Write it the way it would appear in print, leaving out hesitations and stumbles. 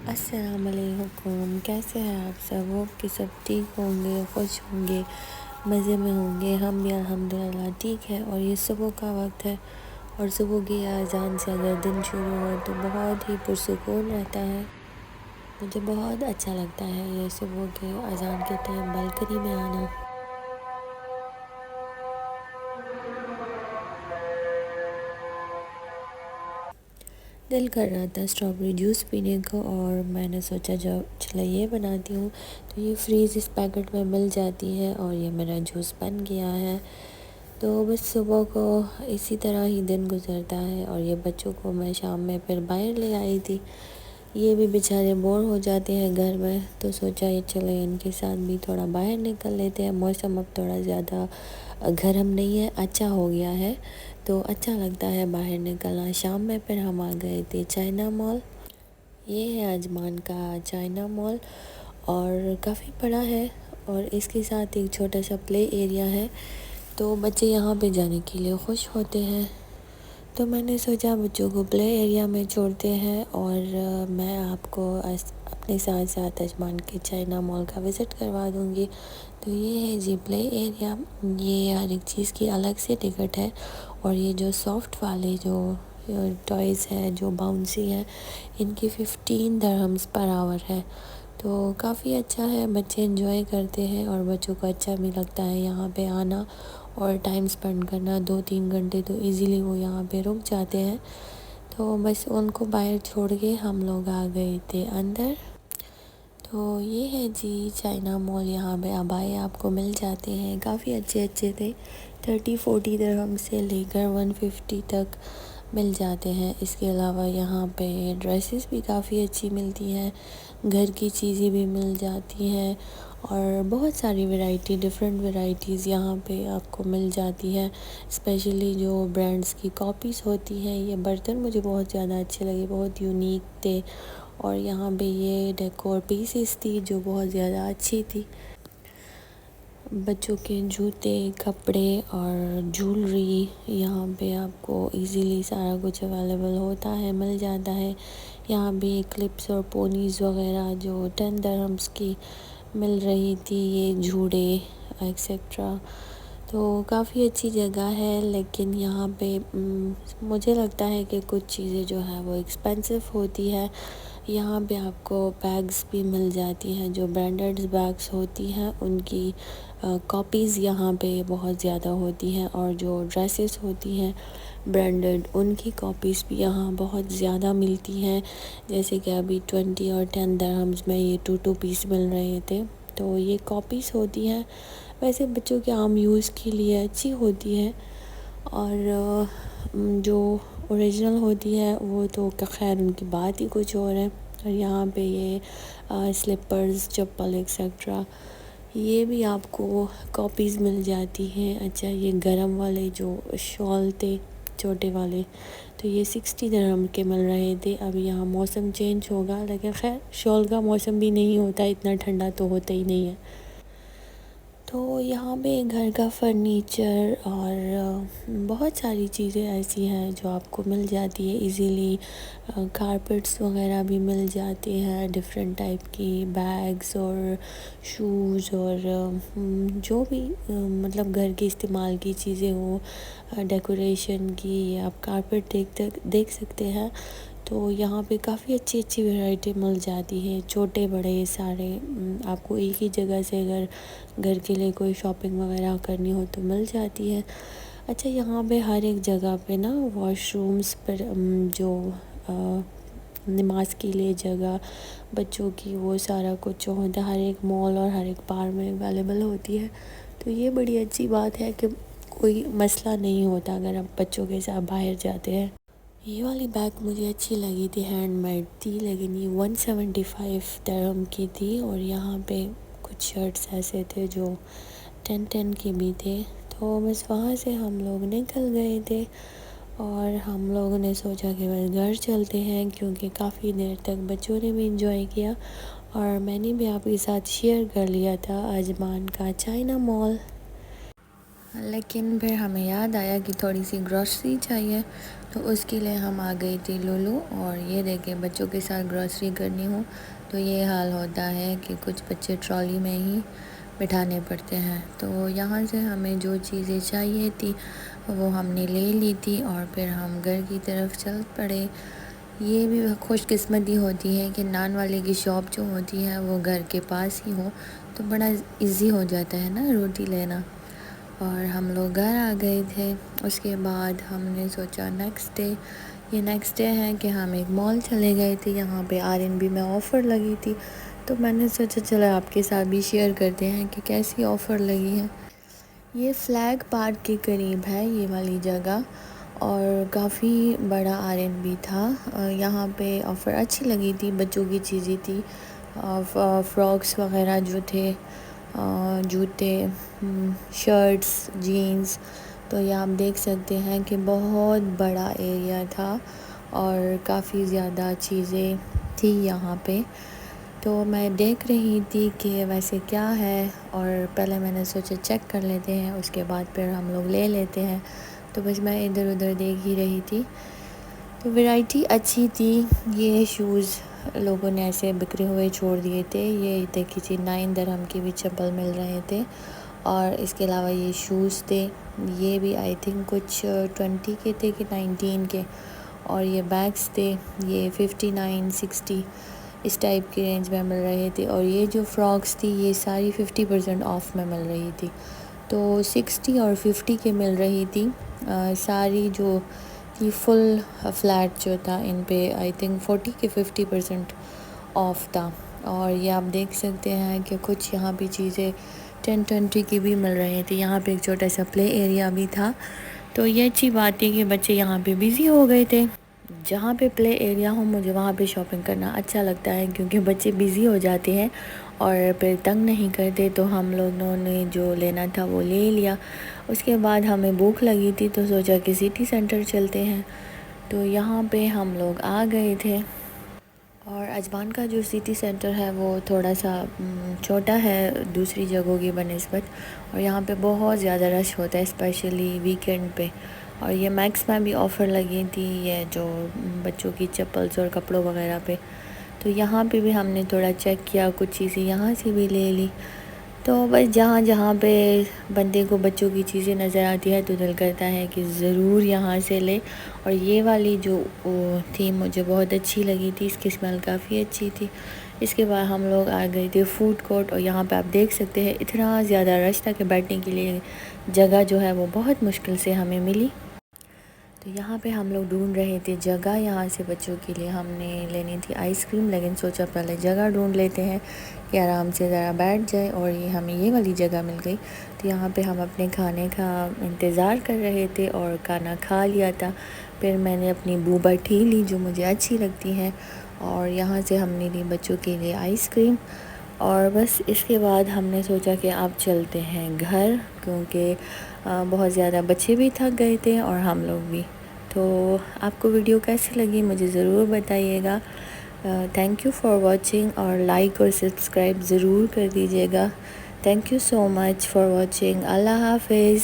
अस्सलामुअलैकुम, कैसे हैं आप सब? होप कि सब ठीक होंगे, खुश होंगे, मज़े में होंगे। हम भी अल्हम्दुलिल्लाह ठीक है। और ये सुबह का वक्त है और सुबह की अज़ान से अगर दिन शुरू हो तो बहुत ही पुरसुकून रहता है। मुझे बहुत अच्छा लगता है ये सुबह के अज़ान के टाइम बालकनी में आना। दिल कर रहा था स्ट्रॉबेरी जूस पीने को और मैंने सोचा जो चलो ये बनाती हूँ। तो ये फ्रीज़ इस पैकेट में मिल जाती है और ये मेरा जूस बन गया है। तो बस सुबह को इसी तरह ही दिन गुजरता है। और ये बच्चों को मैं शाम में फिर बाहर ले आई थी। ये भी बेचारे बोर हो जाते हैं घर में, तो सोचा ये चलो इनके साथ भी थोड़ा बाहर निकल लेते हैं। मौसम अब थोड़ा ज़्यादा गर्म नहीं है, अच्छा हो गया है, तो अच्छा लगता है बाहर निकलना। शाम में फिर हम आ गए थे चाइना मॉल। ये है अजमान का चाइना मॉल और काफ़ी बड़ा है और इसके साथ एक छोटा सा प्ले एरिया है, तो बच्चे यहाँ पे जाने के लिए खुश होते हैं। तो मैंने सोचा बच्चों को प्ले एरिया में छोड़ते हैं और मैं आपको अपने साथ साथ अजमान के चाइना मॉल का विज़िट करवा दूँगी। तो ये है जी प्ले एरिया। ये हर एक चीज़ की अलग से टिकट है और ये जो सॉफ्ट वाले जो टॉयज़ है जो बाउंसी है, इनकी 15 दिरहम्स पर आवर है। तो काफ़ी अच्छा है, बच्चे एंजॉय करते हैं और बच्चों को अच्छा भी लगता है यहाँ पे आना और टाइम स्पेंड करना। 2-3 घंटे तो इजीली वो यहाँ पे रुक जाते हैं। तो बस उनको बाहर छोड़ के हम लोग आ गए थे अंदर। तो ये है जी चाइना मॉल। यहाँ पे अबाए आपको मिल जाते हैं, काफ़ी अच्छे अच्छे थे। 30-40 दिरहम से लेकर 150 तक मिल जाते हैं। इसके अलावा यहाँ पे ड्रेसेस भी काफ़ी अच्छी मिलती हैं, घर की चीज़ें भी मिल जाती हैं और बहुत सारी वैरायटी डिफरेंट वैरायटीज़ यहाँ पे आपको मिल जाती है। स्पेशली जो ब्रांड्स की कॉपीज़ होती हैं, ये बर्तन मुझे बहुत ज़्यादा अच्छे लगे, बहुत यूनिक थे। और यहाँ पे ये डेकोर पीसेस थी जो बहुत ज़्यादा अच्छी थी। बच्चों के जूते, कपड़े और ज्वेलरी यहाँ पे आपको इजीली सारा कुछ अवेलेबल होता है, मिल जाता है। यहाँ भी क्लिप्स और पोनीज़ वगैरह जो 10 दिरहम्स की मिल रही थी, ये जूड़े एक्सेट्रा। तो काफ़ी अच्छी जगह है, लेकिन यहाँ पे मुझे लगता है कि कुछ चीज़ें जो है वो एक्सपेंसिव होती है। यहाँ पे आपको बैग्स भी मिल जाती हैं, जो ब्रांडेड बैग्स होती हैं उनकी कॉपीज़ यहाँ पे बहुत ज़्यादा होती हैं और जो ड्रेसेस होती हैं ब्रांडेड, उनकी कॉपीज़ भी यहाँ बहुत ज़्यादा मिलती हैं। जैसे कि अभी 20 और 10 दिरहम्स में ये 2 पीस मिल रहे थे। तो ये कॉपीज़ होती हैं, वैसे बच्चों के आम यूज़ के लिए अच्छी होती है। और जो ओरिजिनल होती है वो तो खैर उनकी बात ही कुछ और है। और यहाँ पे ये स्लीपर्स, चप्पल एक्सेट्रा, ये भी आपको कॉपीज़ मिल जाती हैं। अच्छा, ये गरम वाले जो शॉल थे छोटे वाले, तो ये 60 दिरहम के मिल रहे थे। अभी यहाँ मौसम चेंज होगा, लेकिन खैर शॉल का मौसम भी नहीं होता, इतना ठंडा तो होता ही नहीं है। तो यहाँ पे घर का फर्नीचर और बहुत सारी चीज़ें ऐसी हैं जो आपको मिल जाती है इजीली। कारपेट्स वगैरह भी मिल जाते हैं, डिफरेंट टाइप की बैग्स और शूज़ और जो भी मतलब घर के इस्तेमाल की चीज़ें हो, डेकोरेशन की, आप कारपेट देख सकते हैं। तो यहाँ पे काफ़ी अच्छी अच्छी वैरायटी मिल जाती है, छोटे बड़े सारे। आपको एक ही जगह से अगर घर के लिए कोई शॉपिंग वगैरह करनी हो तो मिल जाती है। अच्छा, यहाँ पे हर एक जगह पे ना वॉशरूम्स पर जो नमाज के लिए जगह बच्चों की, वो सारा कुछ जो होता है हर एक मॉल और हर एक पार्क में अवेलेबल होती है। तो ये बड़ी अच्छी बात है कि कोई मसला नहीं होता अगर आप बच्चों के साथ बाहर जाते हैं। ये वाली बैग मुझे अच्छी लगी थी, हैंडमेड थी, लेकिन ये 175 दिरहम की थी। और यहाँ पे कुछ शर्ट्स ऐसे थे जो 10-10 के भी थे। तो बस वहाँ से हम लोग निकल गए थे और हम लोगों ने सोचा कि बस घर चलते हैं, क्योंकि काफ़ी देर तक बच्चों ने भी इंजॉय किया और मैंने भी आपके साथ शेयर कर लिया था अजमान का चाइना मॉल। लेकिन फिर हमें याद आया कि थोड़ी सी ग्रॉसरी चाहिए, तो उसके लिए हम आ गई थी लुलु। और ये देखें, बच्चों के साथ ग्रॉसरी करनी हो तो ये हाल होता है कि कुछ बच्चे ट्रॉली में ही बिठाने पड़ते हैं। तो यहाँ से हमें जो चीज़ें चाहिए थी वो हमने ले ली थी और फिर हम घर की तरफ चल पड़े। ये भी खुशकिस्मती होती है कि नान वाले की शॉप जो होती है वो घर के पास ही हो, तो बड़ा इजी हो जाता है ना रोटी लेना। और हम लोग घर आ गए थे। उसके बाद हमने सोचा नेक्स्ट डे है कि हम एक मॉल चले गए थे। यहाँ पे RNB में ऑफ़र लगी थी, तो मैंने सोचा चलो आपके साथ भी शेयर करते हैं कि कैसी ऑफ़र लगी है। ये फ्लैग पार्क के करीब है ये वाली जगह, और काफ़ी बड़ा RNB था। यहाँ पे ऑफ़र अच्छी लगी थी, बच्चों की चीज़ें थी, फ्रॉक्स वगैरह जो थे, जूते, शर्ट्स, जीन्स। तो ये आप देख सकते हैं कि बहुत बड़ा एरिया था और काफ़ी ज़्यादा चीज़ें थी यहाँ पे। तो मैं देख रही थी कि वैसे क्या है, और पहले मैंने सोचा चेक कर लेते हैं, उसके बाद फिर हम लोग ले लेते हैं। तो बस मैं इधर उधर देख ही रही थी, तो वैरायटी अच्छी थी। ये शूज़ लोगों ने ऐसे बिखरे हुए छोड़ दिए थे। ये देखी थी 9 दिरहम के भी चप्पल मिल रहे थे, और इसके अलावा ये शूज़ थे, ये भी आई थिंक कुछ 20 के थे कि 19 के। और ये बैग्स थे, ये 59, 60 इस टाइप की रेंज में मिल रहे थे। और ये जो फ्रॉक्स थी ये सारी 50% ऑफ में मिल रही थी, तो 60 और 50 के मिल रही थी। सारी जो थी फुल फ्लैट जो था, इन पे आई थिंक 40 के 50% ऑफ था। और ये आप देख सकते हैं कि कुछ यहाँ पे चीज़ें 10-20 की भी मिल रही थी। यहाँ पे एक छोटा सा प्ले एरिया भी था, तो ये अच्छी बात है कि बच्चे यहाँ पे बिज़ी हो गए थे। जहाँ पे प्ले एरिया हो मुझे वहाँ पे शॉपिंग करना अच्छा लगता है, क्योंकि बच्चे बिज़ी हो जाते हैं और फिर तंग नहीं करते। तो हम लोगों ने जो लेना था वो ले लिया। उसके बाद हमें भूख लगी थी, तो सोचा कि सिटी सेंटर चलते हैं, तो यहाँ पे हम लोग आ गए थे। और अजमान का जो सिटी सेंटर है वो थोड़ा सा छोटा है दूसरी जगहों की बनिस्बत, और यहाँ पे बहुत ज़्यादा रश होता है स्पेशली वीकेंड पे। और ये मैक्स में भी ऑफ़र लगी थी, ये जो बच्चों की चप्पल्स और कपड़ों वगैरह पे। तो यहाँ पे भी हमने थोड़ा चेक किया, कुछ चीज़ें यहाँ से भी ले ली। तो बस जहाँ जहाँ पे बंदे को बच्चों की चीज़ें नज़र आती है तो दिल करता है कि ज़रूर यहाँ से ले। और ये वाली जो थी मुझे बहुत अच्छी लगी थी, इसकी स्मेल काफ़ी अच्छी थी। इसके बाद हम लोग आ गए थे फूड कोर्ट, और यहाँ पे आप देख सकते हैं इतना ज़्यादा रश था कि बैठने के लिए जगह जो है वो बहुत मुश्किल से हमें मिली। तो यहाँ पे हम लोग ढूंढ रहे थे जगह, यहाँ से बच्चों के लिए हमने लेनी थी आइसक्रीम, लेकिन सोचा पहले जगह ढूंढ लेते हैं कि आराम से ज़रा बैठ जाए। और ये हमें ये वाली जगह मिल गई। तो यहाँ पे हम अपने खाने का इंतज़ार कर रहे थे और खाना खा लिया था। फिर मैंने अपनी बूबा टी ली जो मुझे अच्छी लगती है, और यहाँ से हमने ली बच्चों के लिए आइसक्रीम। और बस इसके बाद हमने सोचा कि अब चलते हैं घर, क्योंकि बहुत ज़्यादा बच्चे भी थक गए थे और हम लोग भी। तो आपको वीडियो कैसी लगी मुझे ज़रूर बताइएगा। थैंक यू फॉर वॉचिंग, और लाइक और सब्सक्राइब ज़रूर कर दीजिएगा। Thank you so much for watching. Allah हाफिज़।